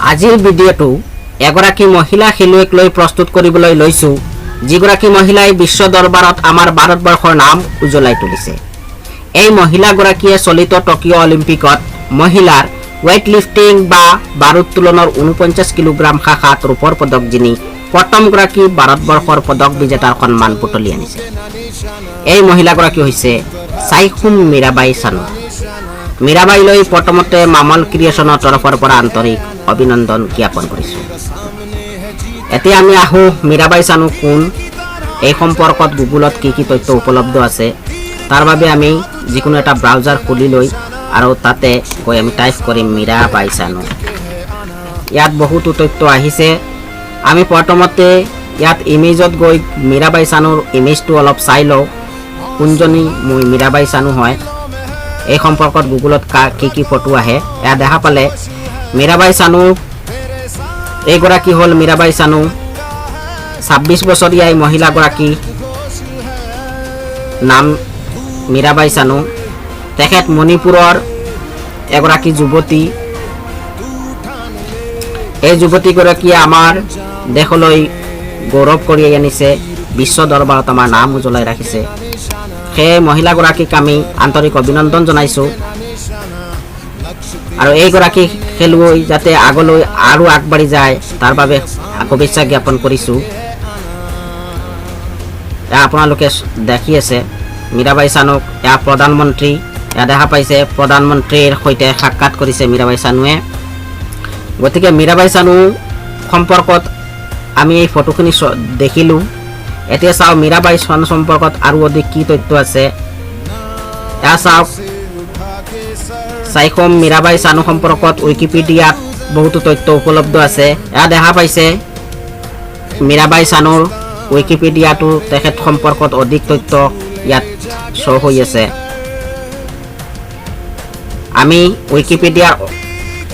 আজিৰ ভিডিঅ'টো এগৰাকী মহিলা খেলুৱৈক লৈ প্ৰস্তুত কৰিবলৈ লৈছোঁ যিগৰাকী মহিলাই বিশ্ব দৰবাৰত আমাৰ ভাৰতবৰ্ষৰ নাম উজ্বলাই তুলিছে। এই মহিলাগৰাকীয়ে চলিত টকিঅ' অলিম্পিকত মহিলাৰ ৱেইট লিফটিং বা ভাৰোত্তোলনৰ 49 কিলোগ্ৰাম শাখাত ৰূপৰ পদক জিনি প্ৰথমগৰাকী ভাৰতবৰ্ষৰ পদক বিজেতাৰ সন্মান বুটলি আনিছে। এই মহিলাগৰাকী হৈছে চাইখুম মীৰাবাই চানু। মীৰাবাইলৈ প্ৰথমতে মামল ক্ৰিয়েশ্যনৰ তৰফৰ পৰা আন্তৰিক অভিনন্দন জ্ঞাপন কৰিছোঁ। এতিয়া আমি আহোঁ মীৰাবাই চানু কোন, এই সম্পৰ্কত গুগলত কি তথ্য উপলব্ধ আছে তাৰ বাবে আমি যিকোনো এটা ব্ৰাউজাৰ খুলি লৈ আৰু তাতে গৈ আমি টাইপ কৰিম মীৰাবাই চানু। ইয়াত বহুতো তথ্য আহিছে। আমি প্ৰথমতে ইয়াত ইমেজত গৈ মীৰাবাই চানুৰ ইমেজটো অলপ চাই লওঁ কোনজনী মীৰাবাই চানু হয়। এই সম্পৰ্কত গুগলত কি ফটো আহে এয়া দেখা পালে মীৰাবাই চানু এইগৰাকী হ'ল মীৰাবাই চানু, 26 বছৰীয়া এই মহিলাগৰাকী নাম মীৰাবাই চানু। তেখেত মণিপুৰৰ এগৰাকী যুৱতী। এই যুৱতীগৰাকীয়ে আমাৰ দেশলৈ গৌৰৱ কঢ়িয়াই আনিছে, বিশ্ব দৰবাৰত আমাৰ নাম উজ্বলাই ৰাখিছে। সেই মহিলাগৰাকীক আমি আন্তৰিক অভিনন্দন জনাইছোঁ আৰু এইগৰাকী খেলুৱৈ যাতে আগলৈ আৰু আগবাঢ়ি যায় তাৰ বাবে শুভেচ্ছা জ্ঞাপন কৰিছোঁ। এয়া আপোনালোকে দেখি আছে মীৰাবাই চানুক, এয়া প্ৰধানমন্ত্ৰী, এয়া দেখা পাইছে প্ৰধানমন্ত্ৰীৰ সৈতে সাক্ষাৎ কৰিছে মীৰাবাই চানুৱে। গতিকে মীৰাবাই চানু সম্পৰ্কত আমি এই ফটোখিনি দেখিলোঁ। এতিয়া চাওক মীৰাবাই চানু সম্পৰ্কত আৰু অধিক কি তথ্য আছে। এয়া চাওক চাইখুম মীৰাবাই চানু সম্পৰ্কত উইকিপিডিয়াত বহুতো তথ্য উপলব্ধ আছে। এয়া দেখা পাইছে মীৰাবাই চানুৰ উইকিপিডিয়াটো তেখেত সম্পৰ্কত অধিক তথ্য ইয়াত শ্ব' হৈ আছে। আমি উইকিপিডিয়াৰ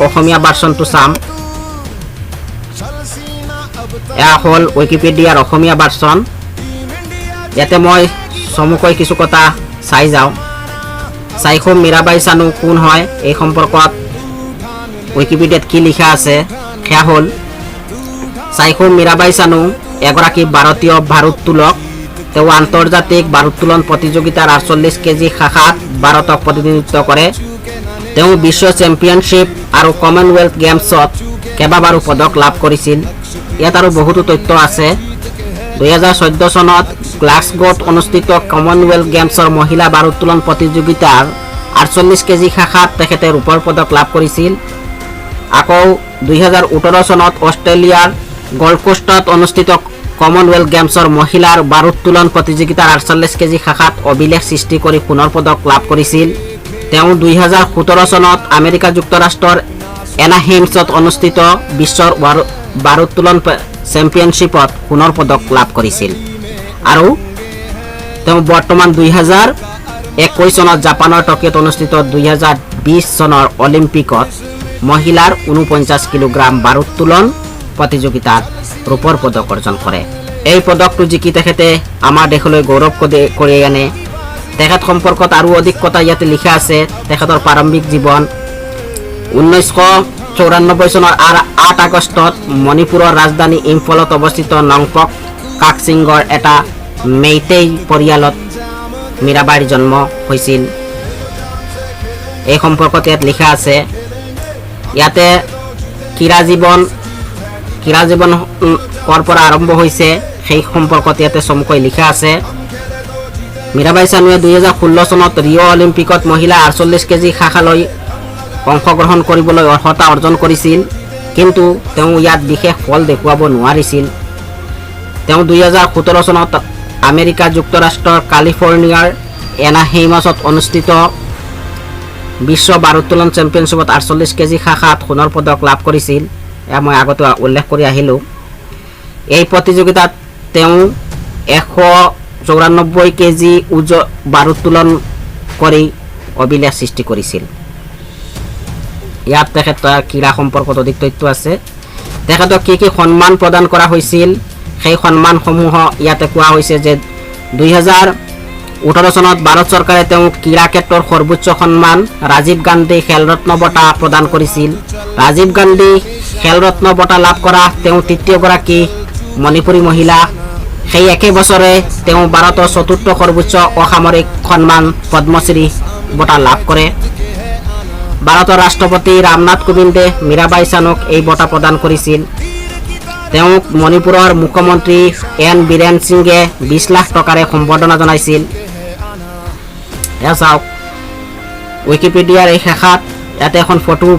অসমীয়া ভাৰ্চনটো চাম। এয়া হ'ল উইকিপিডিয়াৰ অসমীয়া ভাৰ্চন। ইয়াতে মই চমুকৈ কিছু কথা চাই যাওঁ। চাইখুম মীৰাবাই চানু কোন হয় এই সম্পৰ্কত উইকিপিডিয়াত কি লিখা আছে সেয়া হ'ল চাইখুম মীৰাবাই চানু এগৰাকী ভাৰতীয় ভাৰোত্তোলক। তেওঁ আন্তৰ্জাতিক ভাৰোত্তোলন প্ৰতিযোগিতাৰ 48 কেজি শাখাত ভাৰতক প্ৰতিনিধিত্ব কৰে। তেওঁ বিশ্ব চেম্পিয়নশ্বিপ আৰু কমনৱেলথ গেমছত কেইবাবাৰো পদক লাভ কৰিছিল। ইয়াত আৰু বহুতো তথ্য আছে। 2014 চনত গ্লাছগোত অনুষ্ঠিত কমনৱেলথ গেমছৰ মহিলা ভাৰোত্তোলন প্ৰতিযোগিতাৰ 48 কেজি শাখাত তেখেতে ৰূপৰ পদক লাভ কৰিছিল। আকৌ 2018 চনত অষ্ট্ৰেলিয়াৰ গল্ড কোষ্টত অনুষ্ঠিত কমনৱেলথ গেমছৰ মহিলাৰ ভাৰোত্তোলন প্ৰতিযোগিতাৰ 48 কেজি শাখাত অভিলেখ সৃষ্টি কৰি সোণৰ পদক লাভ কৰিছিল। তেওঁ 2017 চনত আমেৰিকা যুক্তৰাষ্ট্ৰৰ এনাহেইমছত অনুষ্ঠিত বিশ্বৰ ভাৰোত্তোলন চেম্পিয়নশ্বিপত সোণৰ পদক লাভ কৰিছিল। আৰু তেওঁ বৰ্তমান 2021 চনত জাপানৰ টকিঅ'ত অনুষ্ঠিত 2020 চনৰ অলিম্পিকত মহিলাৰ 49 কিলোগ্ৰাম ভাৰোত্তোলন প্ৰতিযোগিতাত ৰূপৰ পদক অৰ্জন কৰে। এই পদকটো জিকি তেখেতে আমাৰ দেশলৈ গৌৰৱ কঢ়িয়াই আনে। তেখেত সম্পৰ্কত আৰু অধিক কথা ইয়াতে লিখা আছে। তেখেতৰ প্ৰাৰম্ভিক জীৱন 1994 চনৰ 8 আগষ্টত মণিপুৰৰ ৰাজধানী ইম্ফলত অৱস্থিত নংপক কাকচিঙৰ এটা মেইতেই পৰিয়ালত মীৰাবাইৰ জন্ম হৈছিল। এই সম্পৰ্কত ইয়াত লিখা আছে। ইয়াতে ক্ৰীড়া জীৱন কৰ পৰা আৰম্ভ হৈছে সেই সম্পৰ্কত ইয়াতে চমুকৈ লিখা আছে। মীৰাবাই চানুৱে 2016 চনত ৰিঅ' অলিম্পিকত মহিলা 48 কেজি শাখালৈ অংশগ্ৰহণ কৰিবলৈ অৰ্হতা অৰ্জন কৰিছিল, কিন্তু তেওঁ ইয়াত বিশেষ ফল দেখুৱাব নোৱাৰিছিল। তেওঁ 2017 চনত আমেৰিকা যুক্তৰাষ্ট্ৰৰ কালিফৰ্ণিয়াৰ এনাহেইমছত অনুষ্ঠিত বিশ্ব ভাৰোত্তোলন চেম্পিয়নশ্বিপত 48 কেজি শাখাত সোণৰ পদক লাভ কৰিছিল। এয়া মই আগতে উল্লেখ কৰি আহিলোঁ। এই প্ৰতিযোগিতাত তেওঁ 194 কেজি ভাৰোত্তোলন কৰি অভিলেখ সৃষ্টি কৰিছিল। ইয়াত তেখেতৰ ক্ৰীড়া সম্পৰ্কত অধিক তথ্য আছে। তেখেতক কি সন্মান প্ৰদান কৰা হৈছিল সেই সন্মানসমূহ ইয়াতে কোৱা হৈছে যে 2018 চনত ভাৰত চৰকাৰে তেওঁক ক্ৰীড়া ক্ষেত্ৰৰ সৰ্বোচ্চ সন্মান ৰাজীৱ গান্ধী খেল ৰত্ন বঁটা প্ৰদান কৰিছিল। ৰাজীৱ গান্ধী খেল ৰত্ন বঁটা লাভ কৰা তেওঁ তৃতীয়গৰাকী মণিপুৰী মহিলা। সেই একে বছৰে তেওঁ ভাৰতৰ চতুৰ্থ সৰ্বোচ্চ অসামৰিক সন্মান পদ্মশ্ৰী বঁটা লাভ কৰে। ভাৰতৰ ৰাষ্ট্ৰপতি ৰামনাথ কোবিন্দে মীৰাবাই চানুক এই বঁটা প্ৰদান কৰিছিল। তেওঁক মণিপুৰৰ মুখ্যমন্ত্ৰী এন বীৰেন সিঙে 20 লাখ টকাৰে সম্বৰ্ধনা জনাইছিল। এয়া চাওক উইকিপিডিয়াৰ এই শেষত ইয়াতে এখন ফটো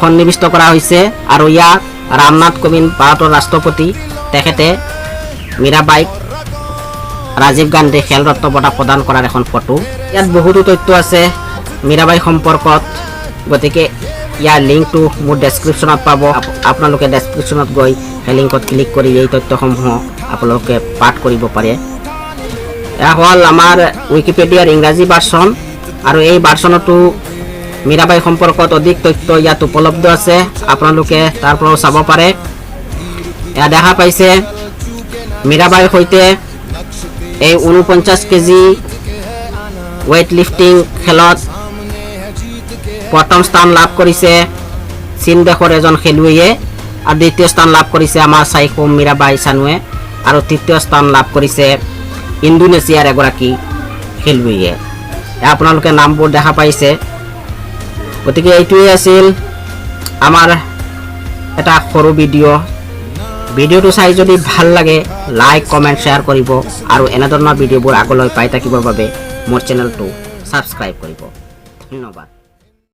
সন্নিৱিষ্ট কৰা হৈছে আৰু ইয়াত ৰামনাথ কোবিন্দ ভাৰতৰ ৰাষ্ট্ৰপতি তেখেতে মীৰাবাইক ৰাজীৱ গান্ধী খেল ৰত্ন বঁটা প্ৰদান কৰাৰ এখন ফটো। ইয়াত বহুতো তথ্য আছে মীৰাবাই সম্পৰ্কত, গতিকে ইয়াৰ লিংকটো মোৰ ডেছক্ৰিপশ্যনত পাব। আপোনালোকে ডেছক্ৰিপশ্যনত গৈ সেই লিংকত ক্লিক কৰি এই তথ্যসমূহ আপোনালোকে পাঠ কৰিব পাৰে। এয়া হ'ল আমাৰ উইকিপিডিয়াৰ ইংৰাজী ভাৰ্চন আৰু এই ভাৰ্চনতো মীৰাবাই সম্পৰ্কত অধিক তথ্য ইয়াত উপলব্ধ আছে, আপোনালোকে তাৰ পৰাও চাব পাৰে। এয়া দেখা পাইছে মীৰাবাইৰ সৈতে এই 49 কেজি ৱেইট লিফটিং খেলত প্ৰথম স্থান লাভ কৰিছে চীন দেশৰ এজন খেলুৱৈয়ে, আৰু দ্বিতীয় স্থান লাভ কৰিছে আমাৰ চাইখোম মীৰাবাই চানুৱে, আৰু তৃতীয় স্থান লাভ কৰিছে ইণ্ডোনেছিয়াৰ এগৰাকী খেলুৱৈয়ে। আপোনালোকে নামবোৰ দেখা পাইছে। গতিকে এইটোৱে আছিল আমাৰ এটা সৰু ভিডিঅ'টো চাই যদি ভাল লাগে লাইক কমেণ্ট শ্বেয়াৰ কৰিব আৰু এনেধৰণৰ ভিডিঅ'বোৰ আগলৈ পাই থাকিবৰ বাবে মোৰ চেনেলটো ছাবস্ক্ৰাইব কৰিব। ধন্যবাদ।